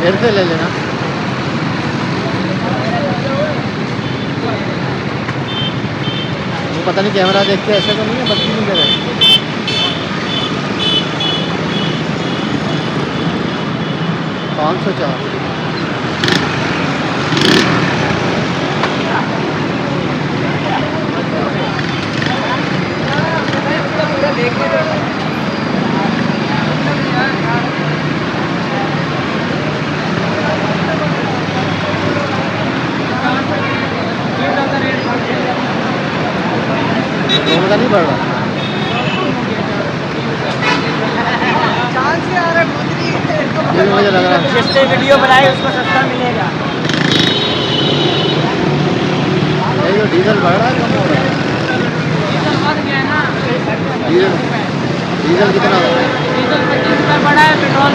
फिर से ले लेना। वो पता नहीं कैमरा देख के ऐसा तो नहीं है, बत्ती नहीं करे। 504। दोनों का नहीं बढ़ रहा। ये भी मुझे लग रहा है जिसने वीडियो बनाई उसको सस्ता मिलेगा। ये जो डीजल बढ़ रहा है कम हो रहा है। डीजल डीजल कितना हो रहा है? डीजल 25 रुपये बढ़ा है, पेट्रोल